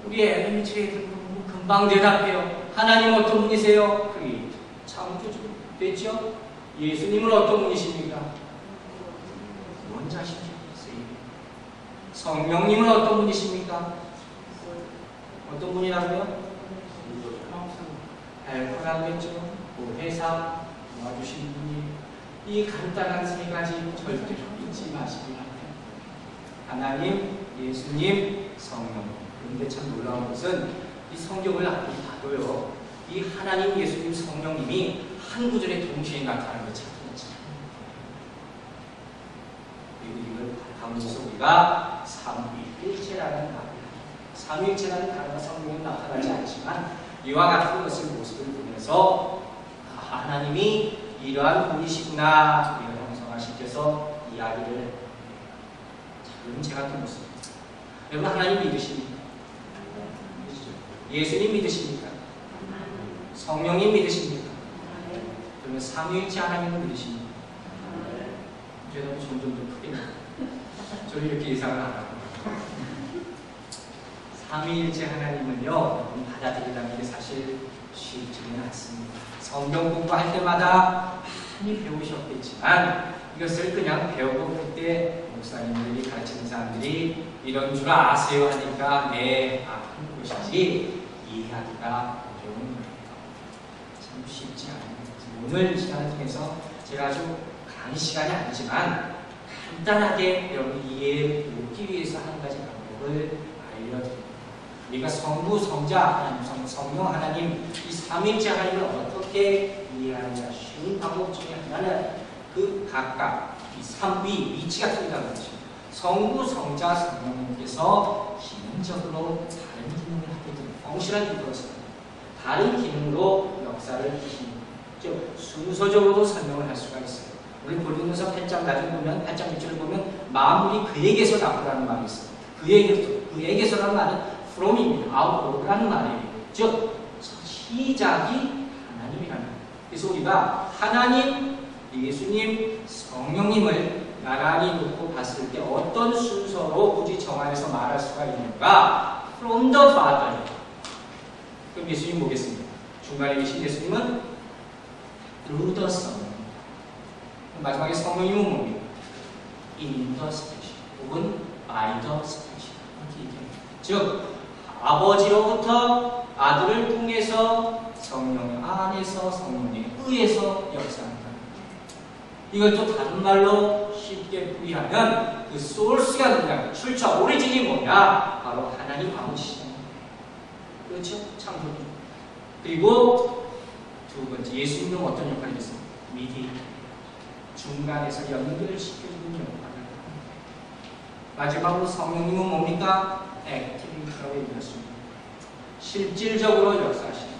우리 엘리멘트리에 금방 대답해요. 하나님 어떤 분이세요? 그게 창조주 됐죠? 예수님은 어떤 분이십니까? 원자신이세요. 성령님은 어떤 분이십니까? 어떤 분이라고요? 헬퍼라고 했죠. 보혜사 도와주신 분이. 이 간단한 세 가지 절대로 잊지 마시기 바랍니다. 하나님, 예수님, 성령. 그런데 참 놀라운 것은 이 성경을 봐도요, 이 하나님, 예수님, 성령님이 한 구절에 동시에 나타나는 게 참 좋죠. 그리고 이걸 바탕으로서 우리가 삼위일체라는 단어, 삼위일체라는 단어가 성경에 나타나지 않지만 이와 같은 것을 모습을 보면서 하나님이 이러한 분이시구나, 우리가 형성하시켜서 이야기를 제 같은 모습. 여러분, 하나님 믿으십니까? 예수님 믿으십니까? 성령님 믿으십니까? 그러면 삼위일체 하나님을 믿으십니까? 제가 점점 더 크게 저는 이렇게 예상을 안 하고 삼위일체 하나님은요, 받아들이라는 게 사실 쉽지는 않습니다. 성경 공부할 때마다 많이 배우셨겠지만 이것을 그냥 배우고 그때 목사님들이 가르치는 사람들이 이런 줄 아세요 하니까 네, 하는 것이지 이해하기가 어려운 거예요. 참 쉽지 않아요. 오늘 시간을 통해서 제가 아주 강의 시간이 아니지만 간단하게 여러분 이해하기 위해서 한 가지 방법을 알려드립니다. 우리가 성부, 성자, 하나님, 성령 하나님, 이 삼위일체 하나님을 어떻게 이해하느냐 쉬운 방법 중에 하나는 그 각각 이 삼위, 위치가 틀리다는 것입니다. 성부, 성자, 성령님께서 기능적으로 다른 기능을 하게 됩니다. 펑션을 이루어서 다른 기능으로 역사를 하십니다. 즉 순서적으로도 설명을 할 수가 있어요. 우리 고린도서 8장 나중에 보면 8장 6절을 보면 만물이 그에게서 나오라는 말이 있어요. 그에게서라는 말은 from입니다. out of라는 말이에요. 즉 시작이 하나님이라는 거예요. 그래서 우리가 하나님, 예수님, 성령님을 나란히 놓고 봤을 때 어떤 순서로 굳이 정하여서 말할 수가 있는가? From the Father. 그럼 예수님 뭐겠습니까? 중간에 계신 예수님은 through the Son. 마지막에 성령님은 뭡니까? In the Spirit. 혹은 by the Spirit. 이렇게 얘기합니다. 즉 아버지로부터 아들을 통해서 성령 안에서 성령의 의에서 역사한다. 이걸 또 다른 말로 쉽게 풀이하면 그 소스가 누구냐? 출처, 오리진이 뭐냐? 바로 하나님 아버지시잖아요. 그렇죠? 창조주. 그리고 두 번째, 예수님은 어떤 역할이 있습니까? 미디에이터. 중간에서 연결을 시켜주는 역할을 합니다. 마지막으로 성령님은 뭡니까? 액티비티라고 얘기했습니다. 실질적으로 역사하시는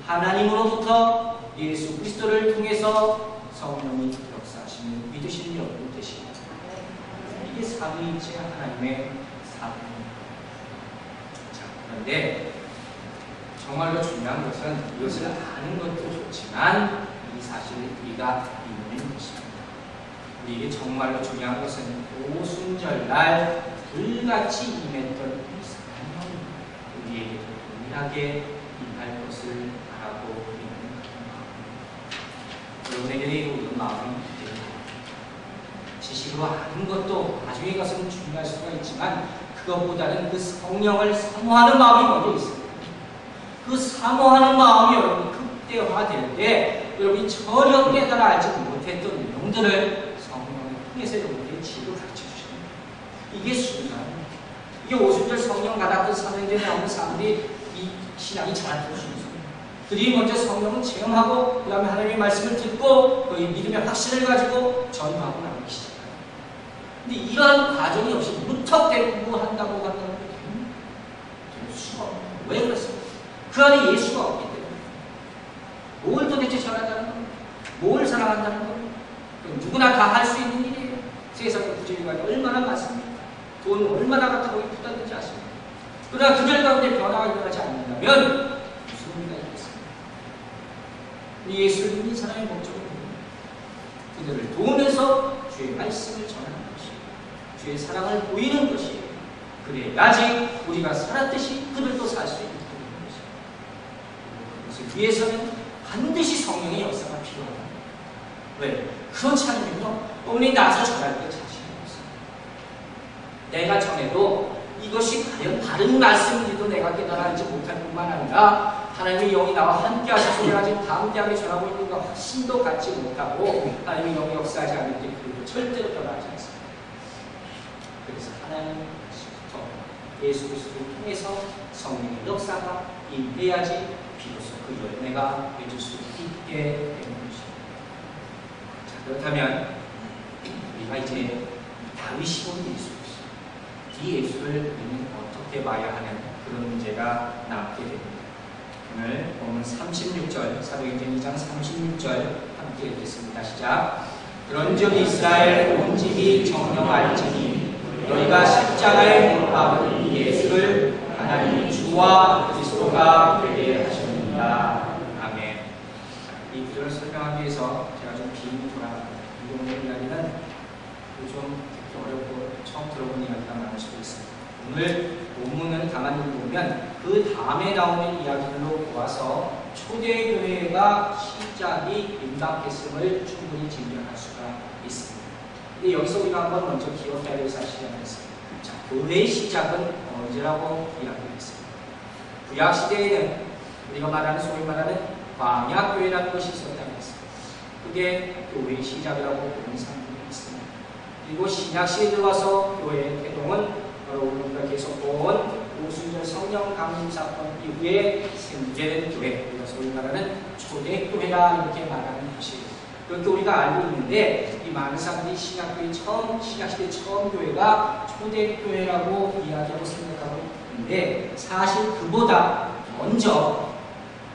하나님으로부터 예수 그리스도를 통해서 성령이 역사하시는 믿으시는 여러분 되십니다. 이게 삼위일체 하나님의 사건입니다. 자, 그런데 정말로 중요한 것은 이것을 아는 것도 좋지만 이 사실을 우리가 믿는 것입니다. 우리에게 정말로 중요한 것은 오순절날 불같이 임했던 이 사랑이 우리에게 동일하게 임할 것을 바라고 있는 마음입니다. 여러분에게 이런 마음이 있습니다. 지식으로 아는 것도 나중에 가서는 중요할 수가 있지만 그것보다는 그 성령을 사모하는 마음이 먼저 있습니다. 그 사모하는 마음이 여러분 극대화될 때 여러분이 전혀 깨달아 알지 못했던 내용들을 성령을 통해서 여러분에게 지혜로 가르쳐 주십니다. 이게 순서입니다. 이게 오순절 성령 받았던 사명제에 나오는 사람들이 이 신앙이 자랐던 순서입니다. 그들이 먼저 성령을 체험하고 그 다음에 하나님의 말씀을 듣고 그 믿음의 확신을 가지고 전하고 나가기 시작합니다. 근데 이러한 과정이 없이 무턱대고 한다고 한다면 될 수가 없어요. 왜 그렇습니까? 그 안에 예수가 없기 때문에. 뭘 도대체 전한다는 겁니까? 뭘 사랑한다는 겁니까? 누구나 다 할 수 있는 일이에요. 세상의 부재리가 얼마나 많습니까? 돈 얼마나 갖다 거기 부담되지 않습니까? 그러나 그들 가운데 변화가 일어나지 않는다면 무슨 의미가 있겠습니까? 예수를 믿는 사람의 목적은 그들을 도우면서 주의 말씀을 전하는 것이에요. 주의 사랑을 보이는 것이에요. 그래야지 우리가 살았듯이 그들도 살 수 있는 것입니다. 그것을 위해서는 반드시 성령의 역사가 필요하다. 왜? 그렇지 않으면요, 우리 나서 전할 때 자신이 없어요. 내가 전해도 이것이 과연 바른 말씀인지도 내가 깨달아내지 못할 뿐만 아니라 하나님의 영이 나와 함께 하셔서 내가 지금 담대하게 전하고 있는 것 확신도 갖지 못하고 하나님의 영이 역사하지 않을 때 그리고 절대로 변하지 않습니다. 그래서 하나님부터 예수 그리스도를 통해서 성령의 역사가 임해야지 비로소 그 열매가 맺을 수 있게 되는 것입니다. 자, 그렇다면 우리가 이제 다윗이 온 예수, 이 예수를 우리는 어떻게 봐야 하는 그런 문제가 남게 됩니다. 오늘 본문 36절, 사도행전 2장 36절 함께 읽겠습니다. 시작. 그런즉 이스라엘 온 집이 정령할지니 너희가 십자가에 못 박은 이 예수를 하나님이 주와 그리스도가 되게 하셨느니라. 아멘. 이 구절을 설명하기 위해서 제가 좀 긴 돌아갑니다. 이 오늘 이야기는 좀 듣기 어렵고 처음 들어본 이야기가 많을 수도 있습니다. 오늘 본문을 가만히 보면 그 다음에 나오는 이야기들로 보아서 초대교회가 시작이 임박했음을 충분히 증명할 수가 있습니다. 근데 여기서 우리가 한번 먼저 기억해야 될 사실이 하나 있습니다. 자, 교회의 시작은 언제라고 이야기했습니다. 구약시대에는 우리가 말하는 소위 말하는 광야교회라는 것이 있었다고 했습니다. 그게 교회의 시작이라고 보는 사람들이 있습니다. 그리고 신약시대에 들어와서 교회의 태동은 바로 우리가 계속 본 오순절 성령 강림 사건 이후에 생겨된 교회, 우리가 소위 말하는 초대교회라 이렇게 말하는 것이에요. 그렇게 우리가 알고 있는데 이 많은 사람들이 신약시대 처음 교회가 초대교회라고 이야기하고 생각하고 있는데 사실 그보다 먼저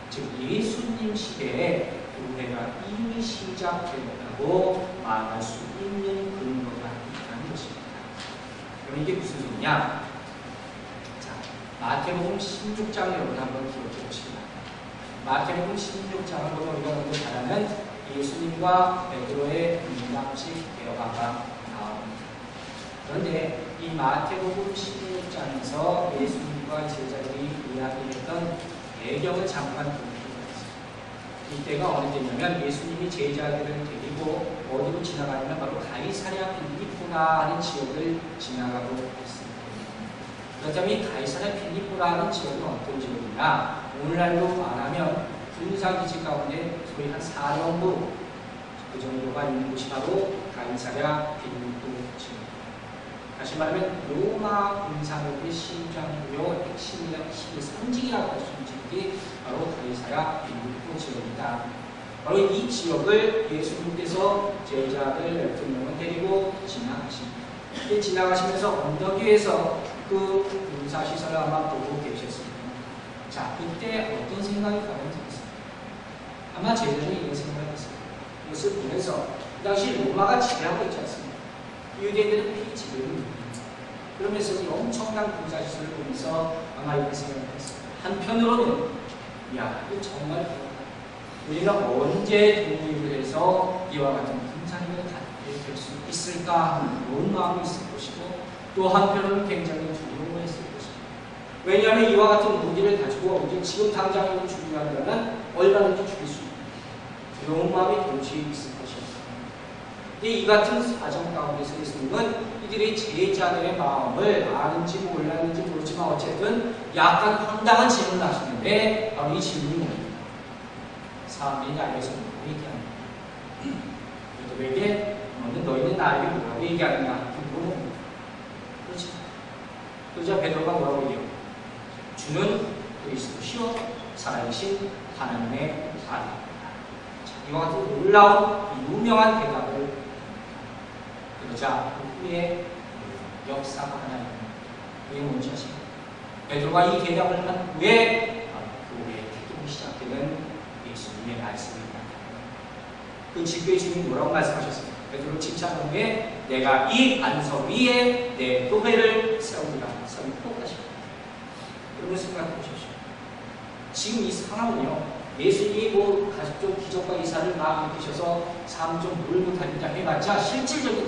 즉 예수님 시대에 교회가 이미 시작되었다고 말할 수 있는 근거가 있다는 것입니다. 그럼 이게 무슨 소리냐? 자, 마태복음 16장 여러분 한번 기억해 보시기 바랍니다. 마태복음 16장을 보면 우리가 먼저 잘 아는 예수님과 베드로의 문답식 대화가 나옵니다. 그런데 이 마태복음 16장에서 예수님과 제자들이 이야기했던 배경을 잠깐 볼 필요가 있습니다. 이때가 어느 때냐면 예수님이 제자들을 데리고 어디로 지나가냐면 바로 가이사랴 빌립보라 하는 지역을 지나가고 있습니다. 그렇다면 이 가이사랴 빌립보라 하는 지역은 어떤 지역이냐? 오늘날로 말하면 군사기지 가운데 소위 한 사령부 그 정도가 있는 곳이 바로 가이사랴 빌립보 지역입니다. 다시 말하면 로마 군사력의 심장구요 핵심이라는 힘의 상징이라고 할 수 있는 지역이 바로 가이사랴 빌립보 지역이다. 바로 이 지역을 예수님께서 제자들 12명을 데리고 지나가십니다. 이때 지나가시면서 언덕 위에서 그 군사시설을 아마 보고 계셨습니다. 자, 그때 어떤 생각이 과연 들었습니까? 아마 제자들이 이런 생각을 했습니다. 이것을 보면서 그 당시 로마가 지배하고 있지 않습니까? 유대인들은 피지배를 그러면서 이 엄청난 군사시설을 보면서 아마 이런 생각을 했습니다. 한편으로는 야, 이거 정말 우리가 언제 독립을 해서 이와 같은 군사력을 갖게 될 수 있을까 하는 그런 마음이 있을 것이고 또 한편으로는 굉장히 두려워했을 것입니다. 왜냐하면 이와 같은 무기를 가지고 이제 지금 당장 이걸 죽이려면 얼마든지 죽일 수 있는 그런 마음이 동시에 있을 것이었습니다. 근데 이 같은 사정 가운데서 예수님은 이들의 제자들의 마음을 아는지 몰랐는지 모르지만 어쨌든 약간 황당한 질문을 하시는데 바로 이 질문이 뭡니까? 사람들이 나에게서 뭐라고 얘기하느냐? 베드로에게 너희는 나에게 뭐라고 얘기하느냐? 물어봅니다. 그렇죠? 그러자 베드로가 뭐라고 얘기해요? 주는 그리스도시요 살아계신 하나님의 아들입니다. 이와 같은 놀라운 유명한 대답을 그러자 그 후에 역사가 하나 있는 그게 뭔지 아십니까? 베드로가 이 대답을 한 후에 교회의 태동이 시작되는 예수님의 말씀입니다. 그 집교의 주님이 뭐라고 말씀하셨습니까? 베드로 칭찬한 후에 내가 이 반석 위에 내 교회를 세우리라 선포하십니다. 여러분 생각해 보십시오. 지금 이 상황은요, 예수님이 뭐 가족적 기적과 이사를 막 일으키셔서 삶 좀 뭘 못하니까 해봤자 실질적인